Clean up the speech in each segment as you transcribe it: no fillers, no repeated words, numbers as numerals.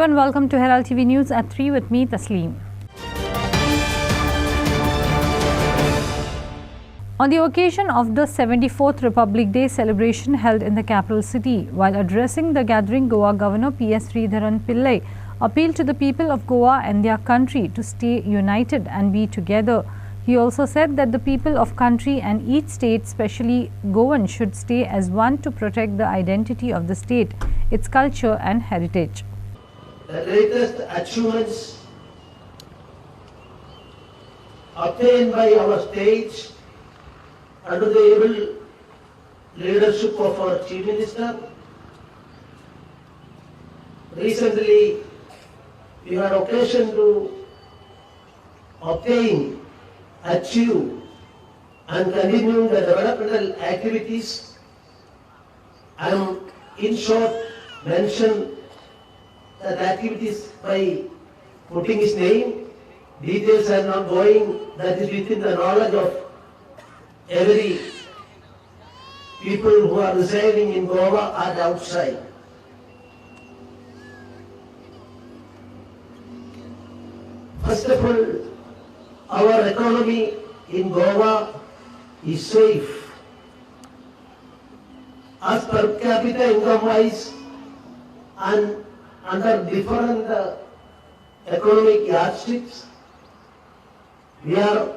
and welcome to Herald TV News at 3 with me, Tasleem. On the occasion of the 74th Republic Day celebration held in the capital city, while addressing the gathering, Goa Governor P.S. Sridharan Pillai appealed to the people of Goa and their country to stay united and be together. He also said that the people of country and each state, especially Goan, should stay as one to protect the identity of the state, its culture and heritage. The latest achievements obtained by our state under the able leadership of our Chief Minister. Recently, we had occasion to obtain, achieve and continue the developmental activities and in short mention that activities by putting his name. Details are not going, that is within the knowledge of every people who are residing in Goa and outside. First of all, our economy in Goa is safe. As per capita income wise and under different economic yardsticks, we are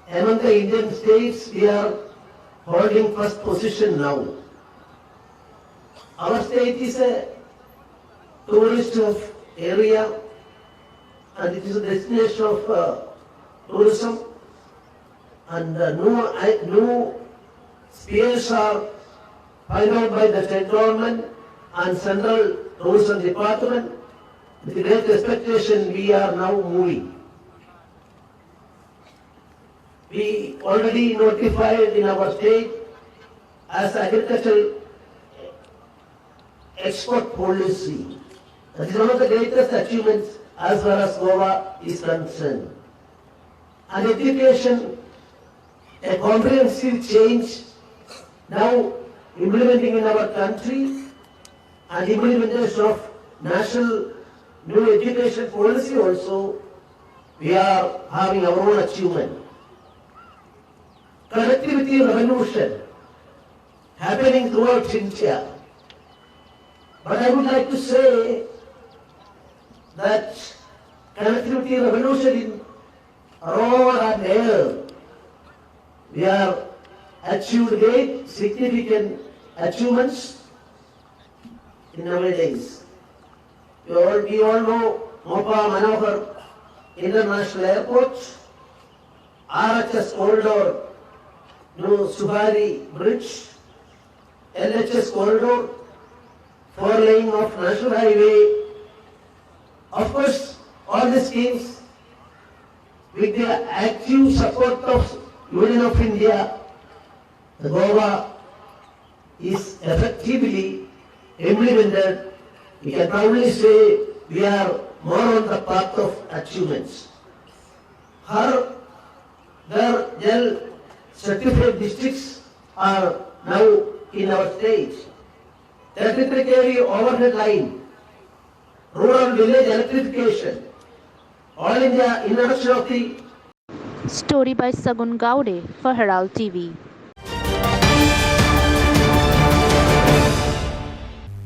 among the Indian states, we are holding first position now. Our state is a tourist area and it is a destination of tourism, and new spheres are found out by the state government and central tourism department. With great expectation we are now moving. We already notified in our state as agricultural export policy. That is one of the greatest achievements as far as Goa is concerned. And education, a comprehensive change now implementing in our country, and implementation of national new education policy also, we are having our own achievement. Connectivity revolution happening throughout India. But I would like to say that connectivity revolution in road and air, we have achieved great significant achievements in nowadays. We all know Mopa Manohar International Airport, RHS Corridor, New Subari Bridge, LHS Corridor, 4-lane of National Highway. Of course, all these schemes with the active support of Union of India, the Goa is effectively implemented. We can proudly say we are more on the path of achievements. Har Ghar Jal certified districts are now in our state. 33 kV overhead line, rural village electrification, all India introduction of the Story by Sagun Gaude for Herald TV.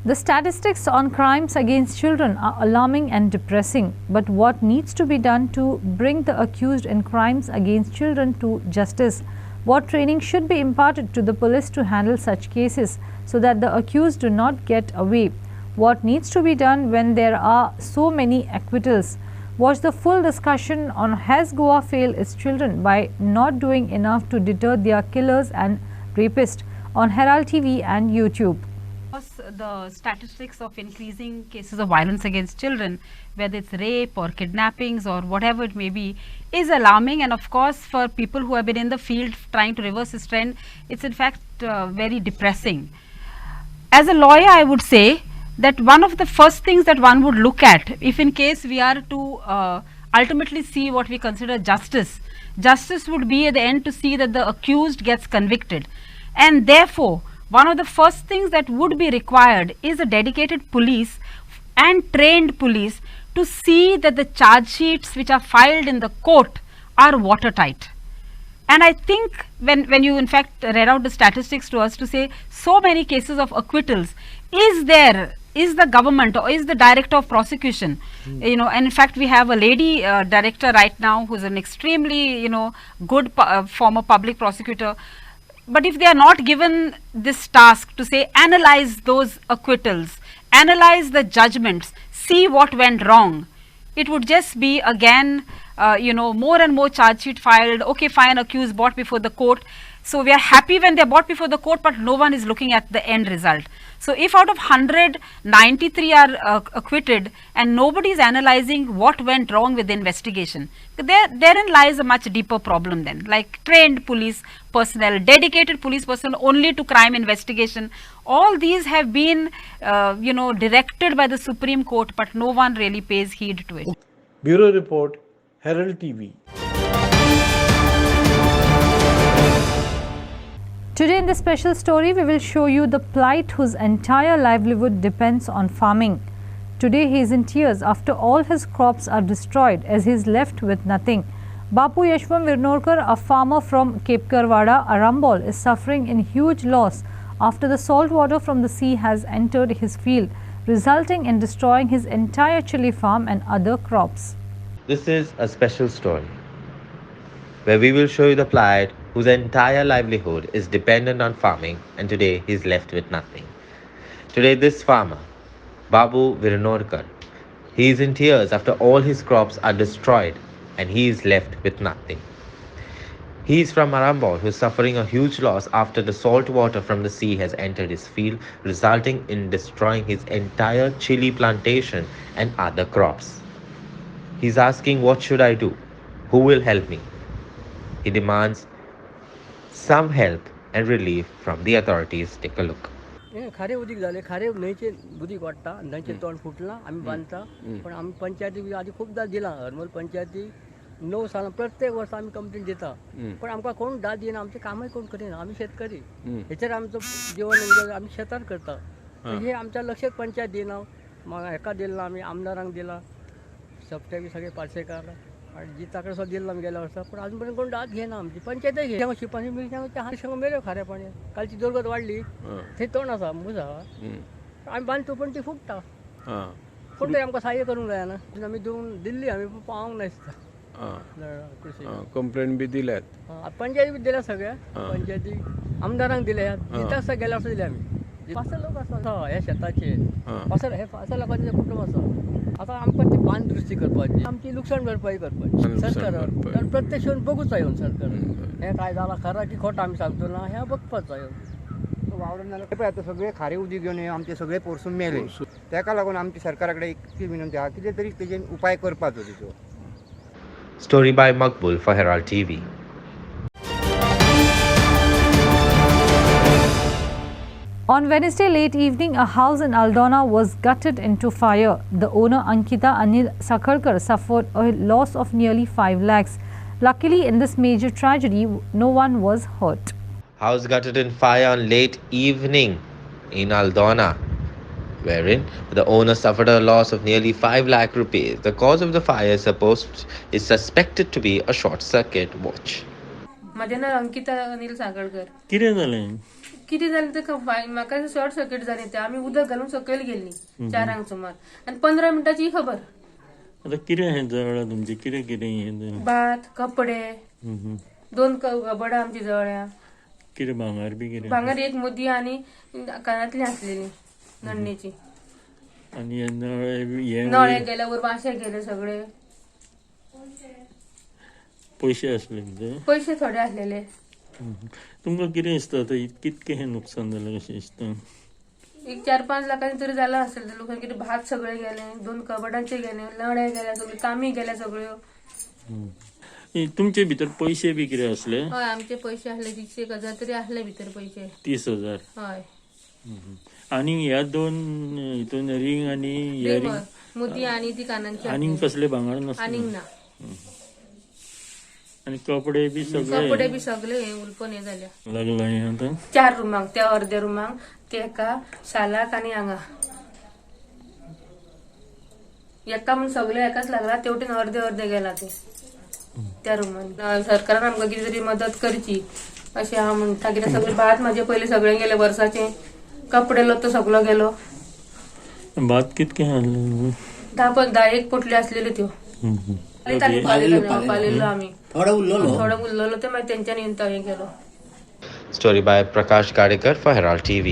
The statistics on crimes against children are alarming and depressing, but what needs to be done to bring the accused in crimes against children to justice? What training should be imparted to the police to handle such cases so that the accused do not get away? What needs to be done when there are so many acquittals? Watch the full discussion on Has Goa failed its children by not doing enough to deter their killers and rapists on Herald TV and YouTube. The statistics of increasing cases of violence against children, whether it's rape or kidnappings or whatever it may be, is alarming, and of course for people who have been in the field trying to reverse this trend, it's in fact very depressing. As a lawyer, I would say that one of the first things that one would look at, if in case we are to ultimately see what we consider justice, justice would be at the end to see that the accused gets convicted, and therefore one of the first things that would be required is a dedicated police and trained police to see that the charge sheets which are filed in the court are watertight. And I think when you in fact read out the statistics to us to say so many cases of acquittals, is the government or is the director of prosecution, and in fact we have a lady director right now who's an extremely, good former public prosecutor. But if they are not given this task to say analyze those acquittals, analyze the judgments, see what went wrong, it would just be again, more and more charge sheet filed. Okay, fine, accused brought before the court. So we are happy when they are brought before the court, but no one is looking at the end result. So if out of 100, 93 are acquitted and nobody is analyzing what went wrong with the investigation, therein lies a much deeper problem then. Like trained police personnel, dedicated police personnel only to crime investigation, all these have been, directed by the Supreme Court, but no one really pays heed to it. Bureau Report, Herald TV. Today in this special story, we will show you the plight whose entire livelihood depends on farming. Today he is in tears after all his crops are destroyed as he is left with nothing. Bapu Yashwant Virnorkar, a farmer from Kepkarwada, Arambol, is suffering in huge loss after the salt water from the sea has entered his field, resulting in destroying his entire chili farm and other crops. This is a special story where we will show you the plight whose entire livelihood is dependent on farming, and today he is left with nothing. Today this farmer, Babu Virnorkar, he is in tears after all his crops are destroyed and he is left with nothing. He is from Arambol, who is suffering a huge loss after the salt water from the sea has entered his field, resulting in destroying his entire chili plantation and other crops. He is asking, what should I do? Who will help me? He demands some help and relief from the authorities. Take a look. खारे उदीक झाले, खारे न्हंयचे उदीक वाडटा, न्हंयचे तोंड फुटलां, आमी बांदता, पण आमी पंचायतीक आदी खूबदां दिलां. हरमल पंचायती 9 सालां प्रत्येक वर्सा आमी कंप्लेंट दिता, पण आमकां कोण दाद दिना, आमचें कामय कोण करिना. आमी शेतकरी, हेचेर आमचो जीवन आमी शेतान करता. हे आमच्या लक्षात पंचायत दिना. म्हाका हेका दिला, आमी आमदारांक दिला, सप्टे बी सगळे पार्सेकार आणि जिताकडे सुद्धा दिला आमी गेल्या वर्सा, पण अजूनपर्यंत कोण दाद घेना. आमची पंचायतय घेना. शिपानी मिरसांगो हार संग मेल्यो खाऱ्या पाण्यात. कालची दुर्गत वाडली, थंय तोंड आसा, मूज आसा, आमी बांदतो पण ती फुटता. कोण तरी आमकां सहाय्य करूंक जायना. आमी दिल्ली, आमी पावूंक ना दिसता. कंप्लेंट बी दिल्यात. पंचायती बी दिल्या सगळ्या, पंचायती आमदारांक दिल्या, जिताक सुद्धा गेल्या वर्सा दिल्या आमी. 5 लोक आसा ह्या शेताचे, 5 लोकांचे कुटुंब आसा. आता आमकां ती बांद दुरुस्ती करपाची, आमची लुकसाण भरपाई करपाची सरकारान. प्रत्यक्ष येवन बघूचा येवन सरकार हें काय जालां खरा की खोटा आमी सांगतो ना, हें बघपाचो येवन. वावरान जाल्यार पळय आतां सगळे खारे उदीक घेवन आमचे सगळे पोरसून मेले. तेका लागून आमची सरकारा कडेन एक विनंती आहा, कितें तरी तेजेर उपाय करपाचो तिचो. Story by Makbul for Herald TV. On Wednesday late evening, a house in Aldona was gutted into fire. The owner, Ankita Anil Sakharkar, suffered a loss of nearly 5 lakhs. Luckily, in this major tragedy, no one was hurt. House gutted in fire on late evening in Aldona, wherein the owner suffered a loss of nearly 5 lakh rupees. The cause of the fire is suspected to be a short circuit. Watch. माझे नाव अंकिता अनिल सागळकर. कितें जालें? किती झालं तर म्हाका short circuit जाली. ते आम्ही उदक घालून सकयल गेल्ली 4 सुमार, आणि 15 मिनिटाची खबर. आता कितें हें जळ्ळां तुमचें? कितें हें? भात, कपडे, 2 कबडां आमची जळ्ळ्या. कितें भांगर बी कितें? भांगर एक मोदी आणि कानातली असलेली नडणीची. आणि नळे गेल्यावर वाशे गेले सगळे. पयशे असले ते? पैसे थोडे असलेले. तुमकां कितें दिसता आतां कितकें हें नुकसान जालें कशें दिसता? एक 4-5 लाखांनी तरी झालं असेल. तर लोकांनी किती भात सगळे गेले, 2 कबडांचे गेले, नळे गेल्या सगळे, तांबी गेल्या सगळ्यो. तुमचे भितर पैसे बी कितें असले? हय, आमचे पैसे असले 30,000 तरी असले भितर पैसे. 30,000. हय. आणि ह्या 2 हितून रिंग आणि इयरिंग, मोदी आणि ती कानांची. आणि कसले भांगर नसले? आणि ना. आणि कपडे बी सगळे उलपण हे झाल्या. लागला हे आता 4 रुमांक, त्या अर्ध्या रुमांक, ते एका सालाक आणि हांगा. एका म्हणून सगळे एकाच लागला तेवटेन अर्धे अर्धे गेला ते त्या रूमान सरकारान आमकां कितें तरी मदत करची अशें हांव म्हणटा कित्याक सगळे भात म्हाजे पयलीं सगळें गेले वर्साचे कपडे लत्तो सगळो गेलो भात कितके हाडलें 10 पोटली आसलेल्यो त्यो तांणी पालयलो आमी थोडो उरलेलो ते मागीर तेंच्यांनी येवन तो हें केलो. Story by Prakash Gadekar for Herald TV.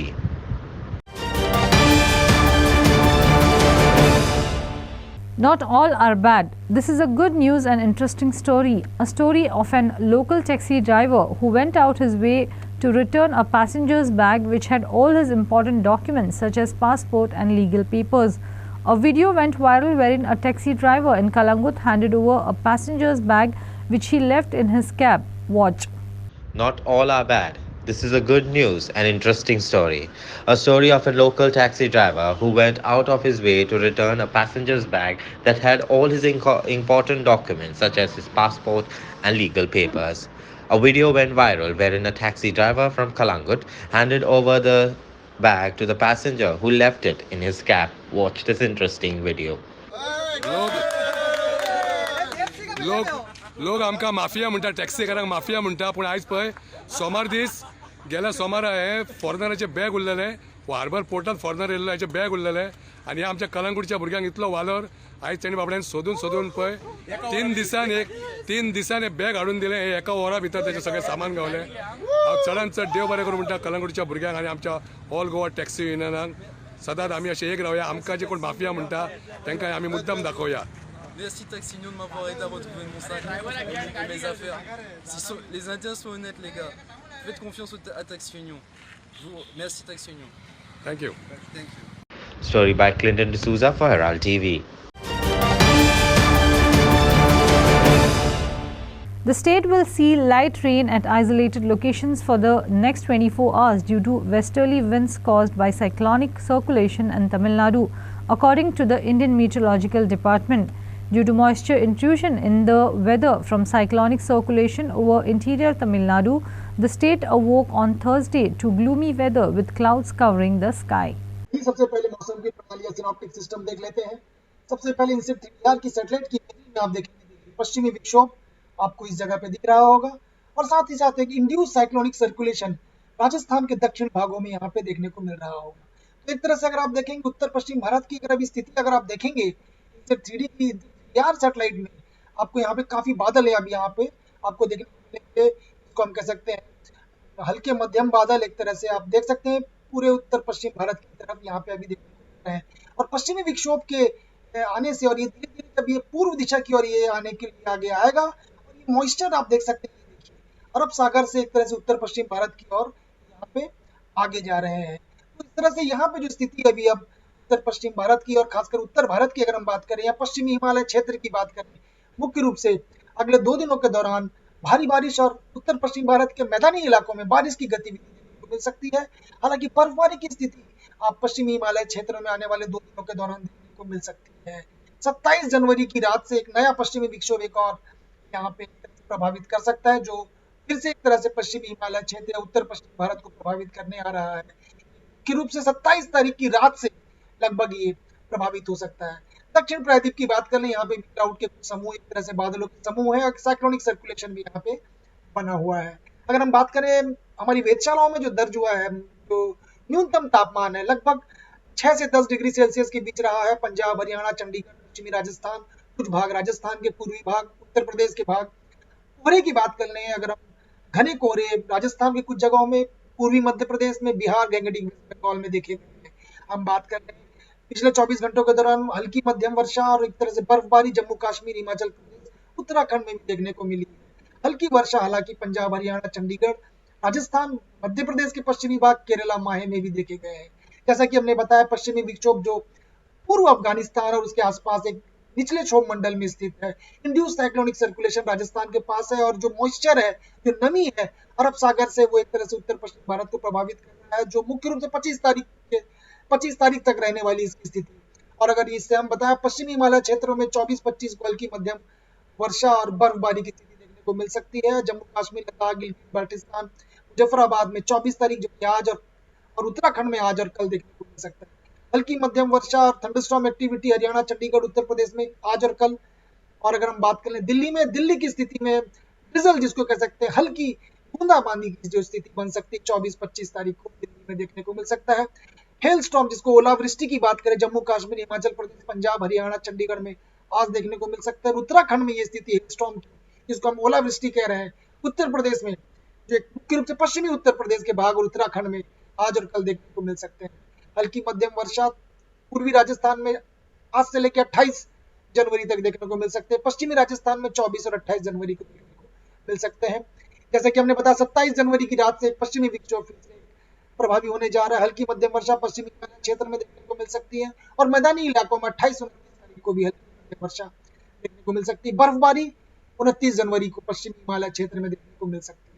Not all are bad. This is a good news and interesting story. A story of an local taxi driver who went out his way to return a passenger's bag which had all his important documents such as passport and legal papers. A video went viral wherein a taxi driver in Kalangut handed over a passenger's bag which he left in his cab. Watch. Not all are bad. This is a good news and interesting story. A story of a local taxi driver who went out of his way to return a passenger's bag that had all his important documents such as his passport and legal papers. A video went viral wherein a taxi driver from Kalangut handed over the bag to the passenger who left it in his cab. Watch this interesting video. लोक आमकां mafia म्हणटा टॅक्सीकारांक mafia म्हणटा पूण आयज पळय सोमार दीस गेल्या सोमारा हे फॉरनराचे बॅग उरलेले हार्बर पोर्टात फॉरनर येयल्लो हेचे बॅग उरलेले आनी आमच्या कलंगूटच्या भुरग्यांक इतलो वालोर आयज तेणी बाबड्यान सोदून पळय 3 दिसान हे बॅग हाडून दिले हे एका वरा भितर तेजें सगळें सामान गावलें. हांव चडांत चड देव बरें करूं म्हणटा कलंगूटच्या भुरग्यांक आनी आमच्या ऑल गोवा टॅक्सी युनियनाक सदांच आमी अशें एक रावया आमकां जे कोण माफिया म्हणटा तांकां आमी मुद्दम दाखोवया. Merci Taxi Union de m'avoir aidé à retrouver mon sac et mes affaires. Les Indiens sont honnêtes les gars. Faites confiance à Taxi Union. Merci Taxi Union. Thank you. Thank you. Story by Clinton D'Souza for Herald TV. The state will see light rain at isolated locations for the next 24 hours due to westerly winds caused by cyclonic circulation in Tamil Nadu, according to the Indian Meteorological Department. Due to moisture intrusion in the weather from cyclonic circulation over interior Tamil Nadu, the state awoke on Thursday to gloomy weather with clouds covering the sky. सबसे पहले मौसम की प्रणाली synoptic system देख लेते हैं. सबसे पहले इनसे 3R की सैटेलाइट की इमेज में आप देखेंगे पश्चिमी विक्षोभ आपको इस जगह पे दिख रहा होगा और साथ ही साथ एक इंड्यूस साइक्लोनिक सर्कुलेशन राजस्थान के दक्षिण भागों में यहाँ पे देखने को मिल रहा होगा. तो एक तरह से अगर आप देखेंगे उत्तर पश्चिम भारत की अगर अभी स्थिति अगर आप देखेंगे 3D की यार सैटेलाइट में आपको यहाँ पे काफी बादल है. अभी यहाँ पे आपको देखने को मिलेंगे, इसको हम कह सकते हैं हल्के मध्यम बादल. एक तरह से आप देख सकते हैं पूरे उत्तर पश्चिम भारत की तरफ यहाँ पे अभी देखने को मिल रहे हैं और पश्चिमी विक्षोभ के आने से और ये धीरे धीरे जब ये पूर्व दिशा की ओर ये आने के लिए आगे आएगा और ये मॉइस्चर आप देख सकते हैं देखिए अरब सागर से एक तरह से उत्तर पश्चिम भारत की ओर यहाँ पे आगे जा रहे हैं. तो इस तरह से यहाँ पे जो स्थिति है अभी अब उत्तर पश्चिम भारत की और खासकर उत्तर भारत की अगर हम बात करें या पश्चिमी हिमालय क्षेत्र की बात करें मुख्य रूप से अगले 2 दिनों के दौरान भारी बारिश और उत्तर पश्चिम भारत के मैदानी इलाकों में बारिश की गतिविधि देखने को मिल सकती है. हालांकि बर्फबारी की स्थिति आप पश्चिमी हिमालय क्षेत्र में आने वाले 2 दिनों के दौरान देखने को मिल सकती है. 27 जनवरी की रात से एक नया पश्चिमी विक्षोभ एक और यहाँ पे प्रभावित कर सकता है जो फिर से एक तरह से पश्चिमी हिमालय क्षेत्र या उत्तर पश्चिम भारत को प्रभावित करने आ रहा है. मुख्य रूप से 27 तारीख की रात से लगभग ये प्रभावित हो सकता है. दक्षिण प्रायद्वीप की बात कर लें यहाँ पे क्लाउड के कुछ समूह एक तरह से बादलों के समूह है और साइक्लोनिक सर्कुलेशन भी यहाँ पे बना हुआ है. अगर हम बात करें हमारी वेधशालाओं में जो दर्ज हुआ है जो न्यूनतम तापमान है लगभग 6 से 10 डिग्री सेल्सियस के बीच रहा है. पंजाब हरियाणा चंडीगढ़ पश्चिमी राजस्थान कुछ भाग राजस्थान के पूर्वी भाग उत्तर प्रदेश के भाग. कोहरे की बात कर लें अगर हम घने कोहरे राजस्थान के कुछ जगहों में पूर्वी मध्य प्रदेश में बिहार गंगेडी बंगाल में देखे गए हैं. हम बात कर रहे हैं पिछले 24 घंटों के दौरान हल्की मध्यम वर्षा और एक तरह से बर्फबारी जम्मू कश्मीर हिमाचल प्रदेश उत्तराखंड में भी देखने को मिली है. हल्की वर्षा हालांकि पंजाब हरियाणा चंडीगढ़ राजस्थान मध्य प्रदेश के पश्चिमी भाग केरला माहे में भी देखे गए हैं. जैसा कि हमने बताया पश्चिमी विक्षोभ जो पूर्व अफगानिस्तान और उसके आसपास एक निचले क्षोभ मंडल में स्थित है. इंड्यूस साइक्लोनिक सर्कुलेशन राजस्थान के पास है और जो मॉइस्चर है जो नमी है अरब सागर से वो एक तरह से उत्तर पश्चिम भारत को प्रभावित कर रहा है जो मुख्य रूप से 25 तारीख तक रहने वाली इसकी स्थिति. और अगर इससे हम बताएं पश्चिमी हिमालय क्षेत्रों में 24-25 को हल्की मध्यम वर्षा और बर्फबारी की स्थिति देखने को मिल सकती है. जम्मू कश्मीर लद्दाख गिलगित बाल्टिस्तान मुजफ्फराबाद में 24 तारीख जो आज और उत्तराखंड में आज और कल देखने को मिल सकता है. हल्की मध्यम वर्षा और थंडरस्टॉर्म एक्टिविटी हरियाणा, चंडीगढ़, उत्तर प्रदेश में आज और कल। और अगर हम बात करें दिल्ली में, दिल्ली की स्थिति में ड्रिजल जिसको कह सकते हैं, हल्की बूंदाबांदी की जो स्थिति बन सकती है 24-25 तारीख को दिल्ली में देखने को मिल सकता है। हेल स्टॉर्म जिसको ओलावृष्टि की बात करें, जम्मू कश्मीर, हिमाचल प्रदेश, पंजाब, हरियाणा, चंडीगढ़ में आज देखने को मिल सकता है। उत्तराखंड में ये स्थिति हेल स्टॉर्म की, जिसको हम ओलावृष्टि कह रहे हैं, उत्तर प्रदेश में, जो मुख्य रूप से पश्चिमी उत्तर प्रदेश के भाग और उत्तराखंड में आज और कल देखने को मिल सकते हैं। हल्की मध्यम वर्षा पूर्वी राजस्थान में आज से लेकर 28 जनवरी तक देखने को मिल सकते हैं। पश्चिमी राजस्थान में 24 और 28 जनवरी को देखने को मिल सकते हैं। जैसे कि हमने बताया 27 जनवरी की रात से पश्चिमी विक्षोभ फिर से प्रभावी होने जा रहा है। हल्की मध्यम वर्षा पश्चिमी क्षेत्र में देखने को मिल सकती है और मैदानी इलाकों में 28 और 29 तारीख को भी हल्की मध्यम वर्षा देखने को मिल सकती है। बर्फबारी 29 जनवरी को पश्चिमी हिमालय क्षेत्र में देखने को मिल सकती है।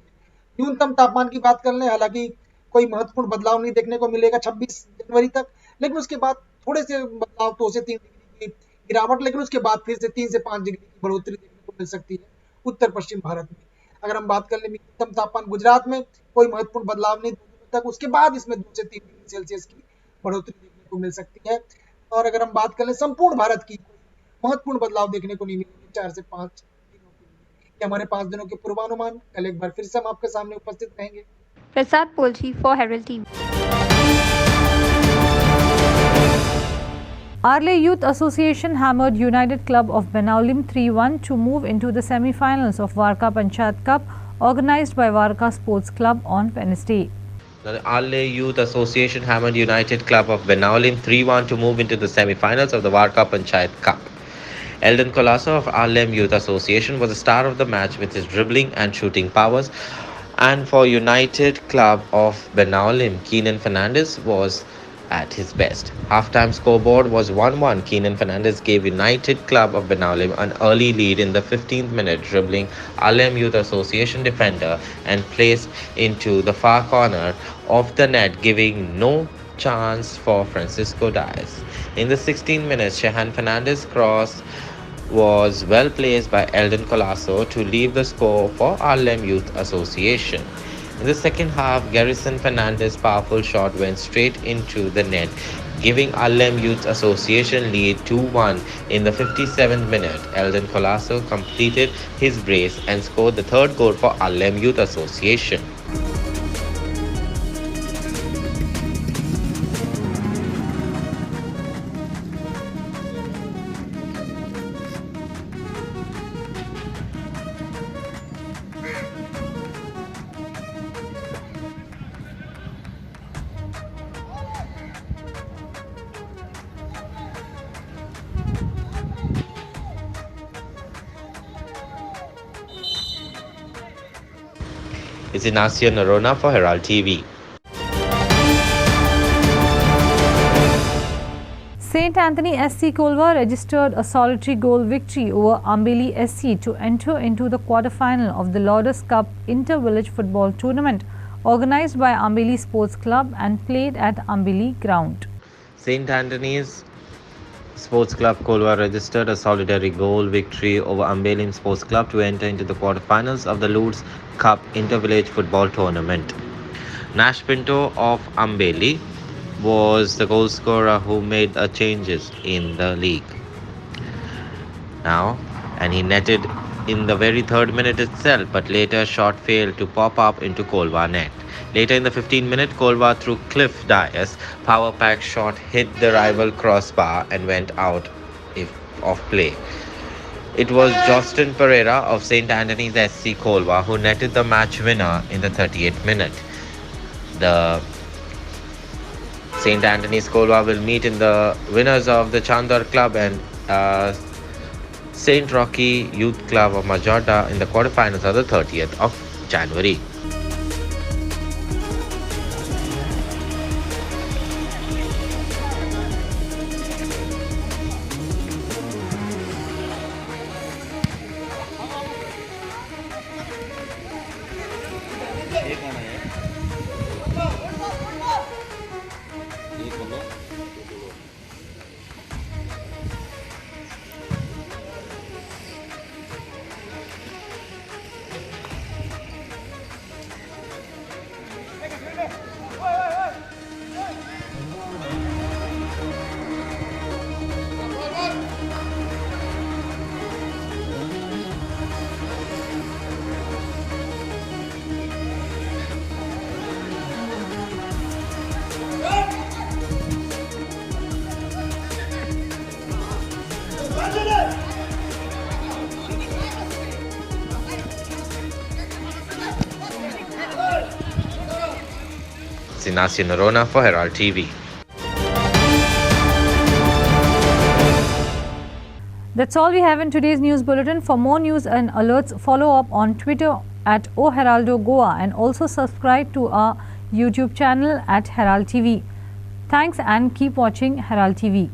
न्यूनतम तापमान की बात कर लें, हालांकि कोई महत्वपूर्ण बदलाव नहीं देखने को मिलेगा 26 जनवरी तक, लेकिन उसके बाद थोड़े से बदलाव, 2 से 3 डिग्री की गिरावट, लेकिन उसके बाद फिर से 3 से 5 डिग्री की बढ़ोतरी देखने को मिल सकती है उत्तर पश्चिम भारत में। अगर हम बात कर लें न्यूनतम तापमान गुजरात में, कोई महत्वपूर्ण बदलाव नहीं तक, उसके बाद इसमें 2 से 3 डिग्री सेल्सियस की बढ़ोतरी देखने को मिल सकती है। और अगर हम बात कर लें संपूर्ण भारत की, कोई महत्वपूर्ण बदलाव देखने को नहीं मिलेंगे 4 से 5 दिनों के लिए। ये हमारे 5 दिनों के पूर्वानुमान। कल एक बार फिर से हम आपके सामने उपस्थित रहेंगे। Prasad Polji for Herald TV. Arle Youth Association hammered United Club of Benaulim 3-1 to move into the semi-finals of Varka Panchayat Cup organized by Varka Sports Club on Wednesday. The Arle Youth Association hammered United Club of Benaulim 3-1 to move into the semi-finals of the Varka Panchayat Cup. Eldon Colasso of Arlem Youth Association was the star of the match with his dribbling and shooting powers. And for United Club of Benaulim, Keenan Fernandez was at his best. Halftime scoreboard was 1-1. Keenan Fernandez gave United Club of Benaulim an early lead in the 15th minute, dribbling Arlem Youth Association defender and placed into the far corner of the net, giving no chance for Francisco Diaz. In the 16th minute, Shehan Fernandez cross was well placed by Eldon Colasso to leave the score for Arlem Youth Association. In the second half, Garrison Fernandez's powerful shot went straight into the net, giving Arlem Youth Association lead 2-1 in the 57th minute. Eldon Colasso completed his brace and scored the third goal for Arlem Youth Association. It's Inacio Narona for Herald TV. St. Anthony SC Kolva registered a solitary goal victory over Ambeli SC to enter into the quarter-final of the Lourdes Cup Inter-Village Football Tournament organized by Ambeli Sports Club and played at Ambeli Ground. St. Anthony's Sports Club Kolva registered a solitary goal victory over Ambelim Sports Club to enter into the quarterfinals of the Lourdes Cup Inter-Village Football Tournament. Nash Pinto of Ambeli was the goal scorer who made the changes in the league. And he netted in the very third minute itself, but later shot failed to pop up into Kolva net. Later in the 15th minute, Kolva through Cliff Dias power pack shot hit the rival crossbar and went out of play. It was Justin Pereira of St. Anthony's SC Kolva who netted the match winner in the 38th minute. The St. Anthony's Kolva will meet in the winners of the Chandar Club and St. Rocky Youth Club of Majorda in the quarterfinals on the 30th of January. Sinasio Norona for Herald TV. That's all we have in today's news bulletin. For more news and alerts, follow up on Twitter at @OHeraldo Goa and also subscribe to our YouTube channel at Herald TV. Thanks and keep watching Herald TV.